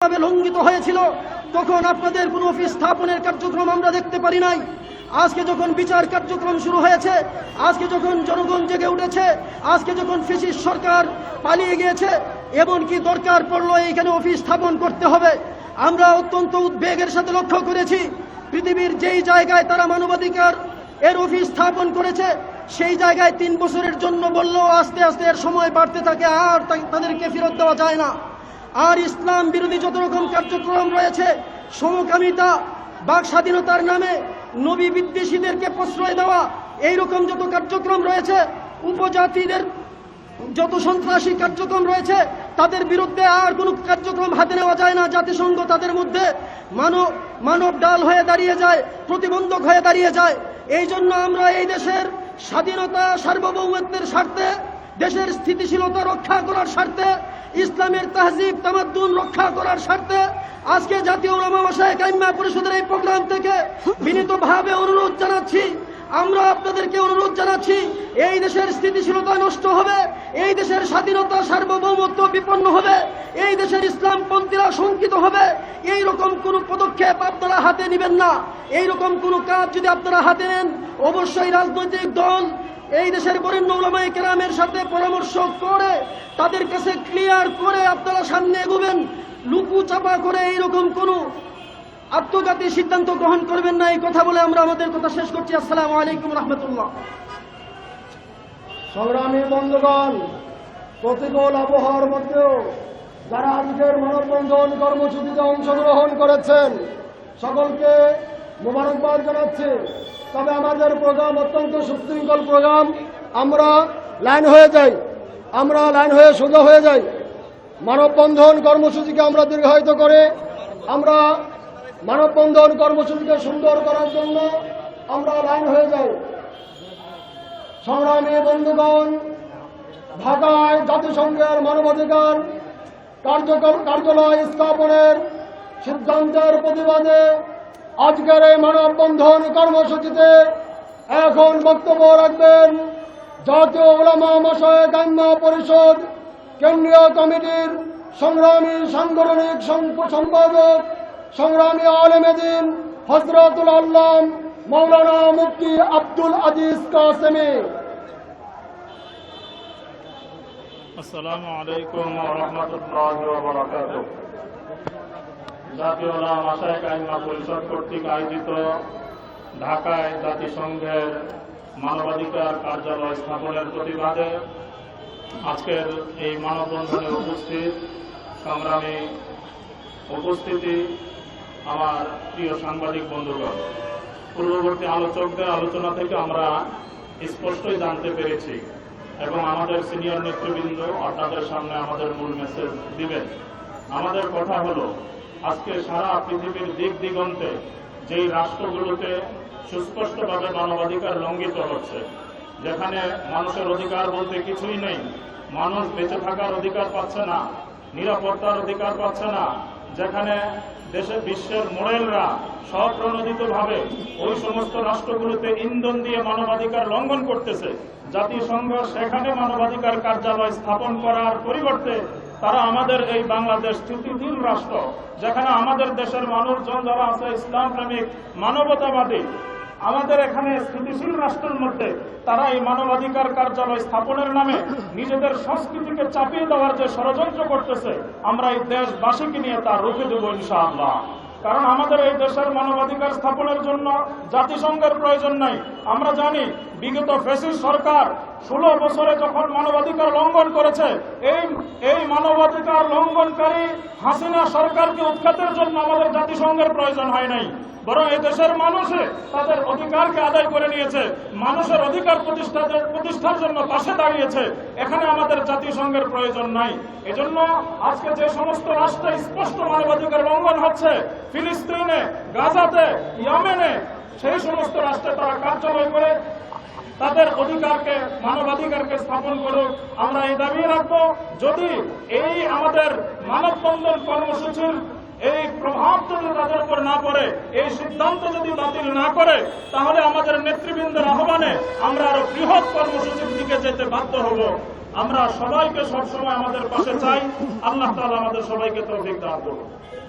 লঙ্ঘিত হয়েছিল তখন আপনাদের কোনো অফিস স্থাপনের কার্যক্রম আমরা দেখতে পারি নাই। আজকে যখন বিচার কার্যক্রম শুরু হয়েছে, আজকে যখন জনগণ জেগে উঠেছে, আজকে যখন ফ্যাসিস্ট সরকার পালিয়ে গিয়েছে, এমনকি দরকার পড়লো এইখানে অফিস স্থাপন করতে হবে, আমরা অত্যন্ত উদ্বেগের সাথে লক্ষ্য করেছি। পৃথিবীর যেই জায়গায় তারা মানবাধিকার এর অফিস স্থাপন করেছে সেই জায়গায় 3 বছরের জন্য বললেও আস্তে আস্তে এর সময় বাড়তে থাকে, আর তাদেরকে ফেরত দেওয়া যায় না। আর ইসলাম বিরোধী যত রকম কার্যক্রম রয়েছে, সমকামিতা, বাক স্বাধীনতার নামে নবী বিদ্বেষীদেরকে প্রশ্রয় দেওয়া, এইরকম যত কার্যক্রম রয়েছে, উপজাতিদের যত সন্ত্রাসী কার্যক্রম রয়েছে, তাদের বিরুদ্ধে আর কোনো কার্যক্রম হাতে নেওয়া যায় না। জাতিসংঘ তাদের মধ্যে মানব ডাল হয়ে দাঁড়িয়ে যায়, প্রতিবন্ধক হয়ে দাঁড়িয়ে যায়। এই জন্য আমরা এই দেশের স্বাধীনতা সার্বভৌমত্বের স্বার্থে, দেশের স্থিতিশীলতা রক্ষা করার স্বার্থে, ইসলামের তাহজিব তামাদ্দুন রক্ষা করার স্বার্থে আজকে জাতীয় উলামা মাশায়েখ আইম্মা পরিষদের এই প্রোগ্রাম থেকে বিনীতভাবে অনুরোধ জানাচ্ছি, আমরা আপনাদেরকে অনুরোধ জানাচ্ছি, এই দেশের স্থিতিশীলতা নষ্ট হবে, এই দেশের স্বাধীনতা সার্বভৌমত্ব বিপন্ন হবে, এই দেশের ইসলামপন্থীরা শঙ্কিত হবে। এই রকম কোন পদক্ষেপ আপনারা হাতে নেবেন না। এই রকম কোন কাজ যদি আপনারা হাতে নেন, অবশ্যই রাজনৈতিক দল এই দেশের বরেণ্য উলামায়ে কেরামের সাথে পরামর্শ করে তাদের কাছে ক্লিয়ার করে আপনারা সামনে এগোবেন। লুকু চাপা করে এইরকম কোন আত্মঘাতী সিদ্ধান্ত গ্রহণ করবেন না। এই কথা বলে আমরা আমাদের কথা শেষ করছি। আসসালামু আলাইকুম রহমতুল্লাহ। সংগ্রামী বন্ধুগণ, প্রতিকূল আবহাওয়ার মধ্যেও যারা আজকের মানববন্ধন কর্মসূচিতে অংশগ্রহণ করেছেন সকলকে মোবারকবাদ জানাচ্ছি। তবে আমাদের প্রোগ্রাম অত্যন্ত সুশৃঙ্খল প্রোগ্রাম। আমরা লাইন হয়ে সোজা হয়ে যাই। মানববন্ধন কর্মসূচিকে আমরা দীর্ঘায়িত করে আমরা মানববন্ধন কর্মসূচিকে সুন্দর করার জন্য আমরা লাইন হয়ে যাই। সংগ্রামী বন্ধুগণ, ঢাকায় জাতিসংঘের মানবাধিকার কার্যালয় স্থাপনের সিদ্ধান্তের প্রতিবাদে আজকের এই মানববন্ধন কর্মসূচিতে এখন বক্তব্য রাখবেন জাতীয় উলামা মাশায়েখ আইম্মা পরিষদ কেন্দ্রীয় কমিটির সংগ্রামী সাংগঠনিক সম্পাদক, সংগ্রামী আলেমে দ্বীন হযরতুল আল্লাম মাওলানা মুফতি আব্দুল আজিজ কাসেমী। আসসালামু আলাইকুম ওয়া রাহমাতুল্লাহি ওয়া বারাকাতুহু। জাতীয় উলামা মাশায়েখ আইম্মা পরিষদ কর্তৃক আয়োজিত ঢাকায় জাতিসংঘের মানবাধিকার কার্যালয় স্থাপনের প্রতিবাদে আজকের এই মানববন্ধনে সংগ্রামী উপস্থিতি আমার প্রিয় সাংবাদিক বন্ধুগণ, পূর্ববর্তী আলোচকদের আলোচনা থেকে আমরা স্পষ্টই জানতে পেরেছি এবং আমাদের সিনিয়র নেতৃবৃন্দ আপনাদের সামনে আমাদের মূল মেসেজ দিবেন। আমাদের কথা হলো, আজকে সারা পৃথিবীর দিক দিগন্তে যেই রাষ্ট্রগুলোতে সুস্পষ্টভাবে মানবাধিকার লঙ্ঘিত হচ্ছে, যেখানে মানুষের অধিকার বলতে কিছুই নেই, মানুষ বেঁচে থাকার অধিকার পাচ্ছে না, নিরাপত্তার অধিকার পাচ্ছে না, যেখানে বিশ্বের মোড়েলরা স্বপ্রণোদিতভাবে ওই সমস্ত রাষ্ট্রগুলোতে ইন্ধন দিয়ে মানবাধিকার লঙ্ঘন করতেছে, জাতিসংঘ সেখানে মানবাধিকার কার্যালয় স্থাপন করার পরিবর্তে তারা আমাদের এই বাংলাদেশ স্থিতিশীল রাষ্ট্র, যেখানে আমাদের দেশের মানুষজন যারা আছে ইসলাম প্রেমিক, মানবতাবাদী, আমাদের এখানে স্থিতিশীল রাষ্ট্রের মধ্যে তারা এই মানবাধিকার কার্যালয় স্থাপনের নামে নিজেদের সংস্কৃতিকে চাপিয়ে দেওয়ার যে ষড়যন্ত্র করতেছে, আমরা এই দেশবাসীকে নিয়ে তা রুখে দেব ইনশাআল্লাহ। কারণ আমাদের এই দেশের মানবাধিকার স্থাপনের জন্য জাতিসংঘের প্রয়োজন নাই। আমরা জানি বিগত ফ্যাসিস্ট সরকার 16 বছরে যখন মানবাধিকার লঙ্ঘন করেছে, এই মানবাধিকার লঙ্ঘনকারী হাসিনা সরকারকে উৎখাতের জন্য আমাদের জাতিসংঘের প্রয়োজন হয় নাই, বরং এই দেশের মানুষে তাদের অধিকারকে আদায় করে নিয়েছে, মানুষের অধিকার প্রতিষ্ঠার জন্য পাশে দাঁড়িয়েছে। এখানে আমাদের জাতিসংঘের প্রয়োজন নাই। এজন্য আজকে যে সমস্ত রাষ্ট্রে স্পষ্ট মানবাধিকার লঙ্ঘন হচ্ছে, ফিলিস্তিনে, গাজাতে, ইয়েমেনে, সেই সমস্ত রাষ্ট্রে তারা কার্যালয় করে তাদের অধিকারকে, মানবাধিকারকে স্থাপন করুক। আমরা এই দাবি রাখবো, যদি এই আমাদের মানববন্ধন কর্মসূচির এই প্রভাব যদি তাদের উপর না পড়ে, এই সিদ্ধান্ত যদি বাতিল না করে, তাহলে আমাদের নেতৃবৃন্দের আহ্বানে আমরা আরো বৃহৎ কর্মসূচির দিকে যেতে বাধ্য হব। আমরা সবাইকে সবসময় আমাদের পাশে চাই। আল্লাহ তাআলা আমাদের সবাইকে তৌফিক দান করুন।